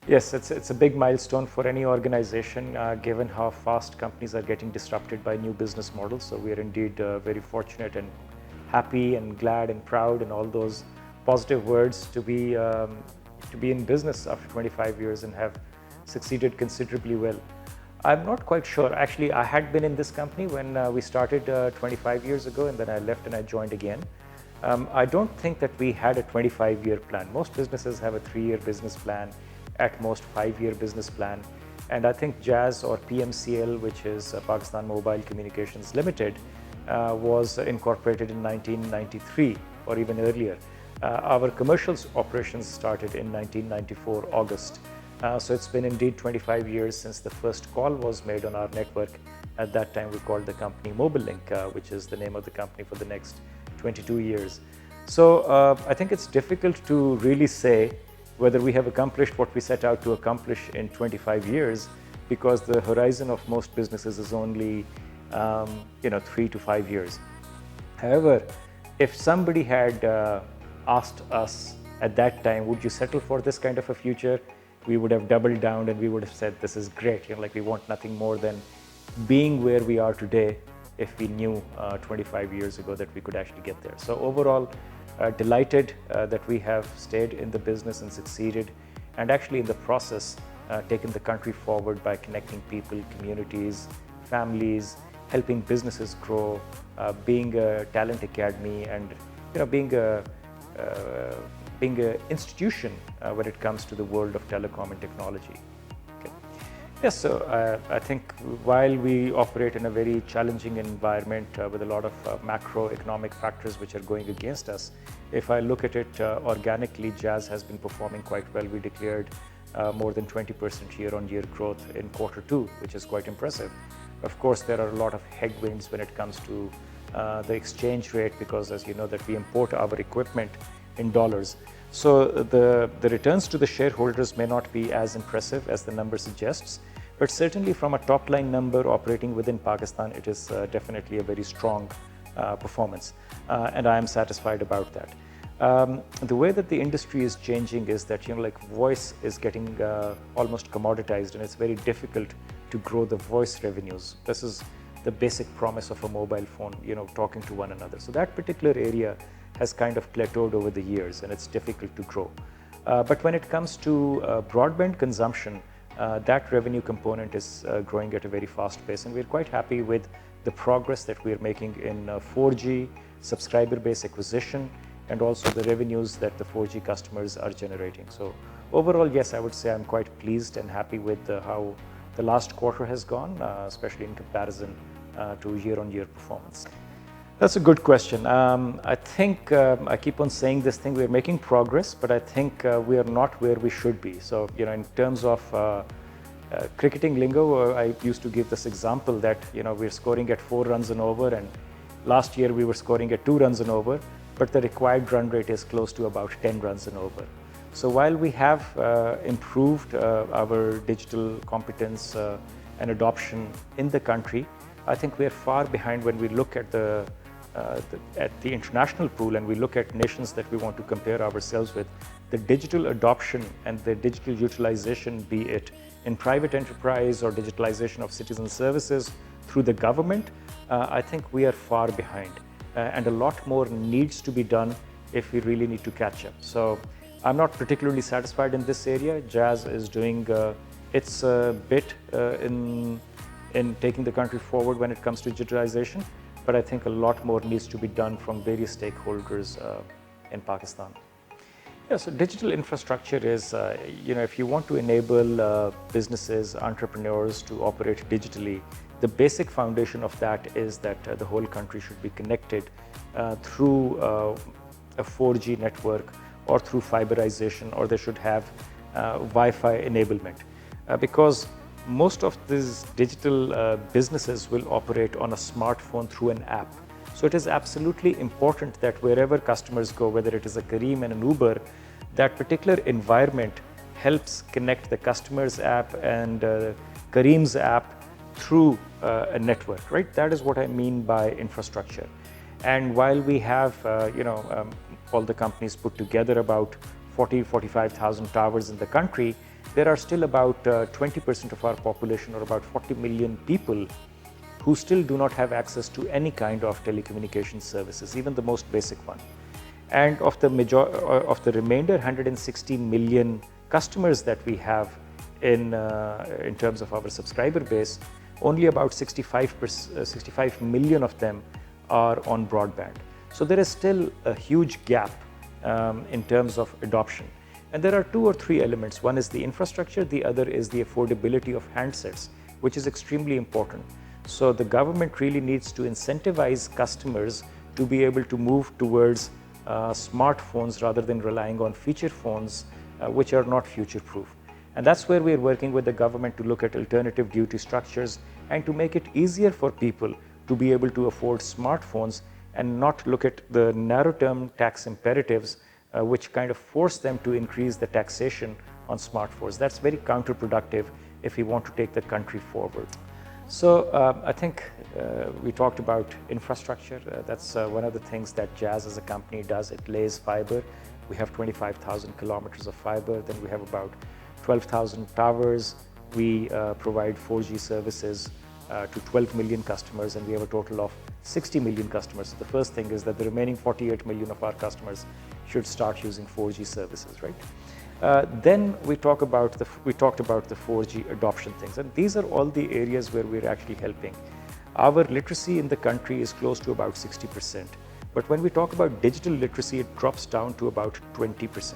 Yes, it's a big milestone for any organization, given how fast companies are getting disrupted by new business models. So we are indeed very fortunate and happy and glad and proud and all those positive words to be in business after 25 years and have succeeded considerably well. I'm not quite sure. Actually, I had been in this company when we started 25 years ago, and then I left and I joined again. I don't think that we had a 25-year plan. Most businesses have a 3-year business plan, at most 5-year business plan. And I think Jazz, or PMCL, which is Pakistan Mobile Communications Limited, was incorporated in 1993 or even earlier. Our commercial operations started in 1994, August. So it's been indeed 25 years since the first call was made on our network. At that time, we called the company Mobile Link, which is the name of the company for the next 22 years. So I think it's difficult to really say whether we have accomplished what we set out to accomplish in 25 years, because the horizon of most businesses is only 3 to 5 years. However, if somebody had asked us at that time, would you settle for this kind of a future? We would have doubled down and we would have said, this is great. Like, we want nothing more than being where we are today if we knew 25 years ago that we could actually get there. So overall, delighted that we have stayed in the business and succeeded, and actually in the process taken the country forward by connecting people, communities, families, helping businesses grow, being a talent academy, and being an institution when it comes to the world of telecom and technology. Okay. Yes, so I think while we operate in a very challenging environment with a lot of macroeconomic factors which are going against us, if I look at it organically, Jazz has been performing quite well. We declared more than 20% year-on-year growth in Q2, which is quite impressive. Of course, there are a lot of headwinds when it comes to the exchange rate, because as you know that we import our equipment in dollars. So the returns to the shareholders may not be as impressive as the number suggests, but certainly from a top line number operating within Pakistan, it is definitely a very strong performance, and I am satisfied about that. The way that the industry is changing is that voice is getting almost commoditized, and it's very difficult to grow the voice revenues. This is the basic promise of a mobile phone, talking to one another. So that particular area has kind of plateaued over the years, and it's difficult to grow. But when it comes to broadband consumption, that revenue component is growing at a very fast pace, and we're quite happy with the progress that we're making in 4G subscriber base acquisition, and also the revenues that the 4G customers are generating. So overall, yes, I would say I'm quite pleased and happy with how the last quarter has gone, especially in comparison to year-on-year performance. That's a good question. I think I keep on saying this thing, we're making progress, but I think we are not where we should be. So, in terms of cricketing lingo, I used to give this example that, we're scoring at 4 runs and over, and last year we were scoring at 2 runs and over, but the required run rate is close to about 10 runs and over. So while we have improved our digital competence and adoption in the country, I think we're far behind when we look at the international pool, and we look at nations that we want to compare ourselves with. The digital adoption and the digital utilization, be it in private enterprise or digitalization of citizen services through the government, I think we are far behind, and a lot more needs to be done if we really need to catch up. So I'm not particularly satisfied in this area. Jazz is doing its bit in taking the country forward when it comes to digitalization, but I think a lot more needs to be done from various stakeholders in Pakistan. Yeah, so digital infrastructure is, if you want to enable businesses, entrepreneurs to operate digitally, the basic foundation of that is that the whole country should be connected through a 4G network or through fiberization, or they should have Wi-Fi enablement. Because most of these digital businesses will operate on a smartphone through an app. So it is absolutely important that wherever customers go, whether it is a Careem and an Uber, that particular environment helps connect the customer's app and Careem's app through a network, right? That is what I mean by infrastructure. And while we have, all the companies put together about 45,000 towers in the country, there are still about 20% of our population, or about 40 million people, who still do not have access to any kind of telecommunication services, even the most basic one. And of the remainder 160 million customers that we have in terms of our subscriber base, only about 65 million of them are on broadband. So there is still a huge gap in terms of adoption. And there are two or three elements. One is the infrastructure, the other is the affordability of handsets, which is extremely important. So the government really needs to incentivize customers to be able to move towards smartphones rather than relying on feature phones, which are not future-proof. And that's where we're working with the government to look at alternative duty structures and to make it easier for people to be able to afford smartphones and not look at the narrow-term tax imperatives, which kind of force them to increase the taxation on smartphones. That's very counterproductive if we want to take the country forward. So I think we talked about infrastructure. That's one of the things that Jazz as a company does. It lays fiber. We have 25,000 kilometers of fiber. Then we have about 12,000 towers. We provide 4G services to 12 million customers, and we have a total of 60 million customers. So the first thing is that the remaining 48 million of our customers should start using 4G services, right? Then we talked about the 4G adoption things, and these are all the areas where we're actually helping. Our literacy in the country is close to about 60%, but when we talk about digital literacy, it drops down to about 20%.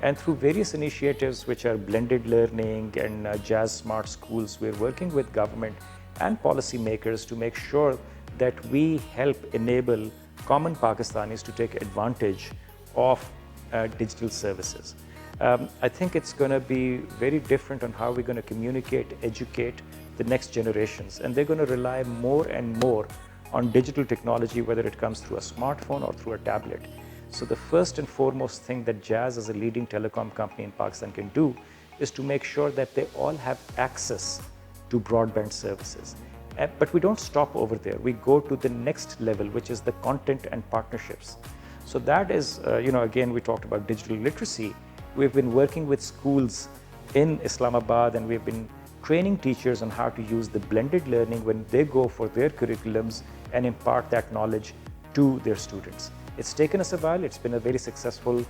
And through various initiatives, which are blended learning and Jazz Smart Schools, we're working with government and policymakers to make sure that we help enable common Pakistanis to take advantage of digital services. I think it's going to be very different on how we're going to communicate, educate the next generations, and they're going to rely more and more on digital technology, whether it comes through a smartphone or through a tablet. So the first and foremost thing that Jazz as a leading telecom company in Pakistan can do is to make sure that they all have access to broadband services. But we don't stop over there. We go to the next level, which is the content and partnerships. So that is, again, we talked about digital literacy. We've been working with schools in Islamabad, and we've been training teachers on how to use the blended learning when they go for their curriculums and impart that knowledge to their students. It's taken us a while. It's been a very successful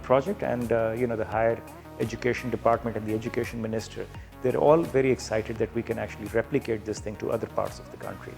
project, and the higher education department and the education minister, they're all very excited that we can actually replicate this thing to other parts of the country.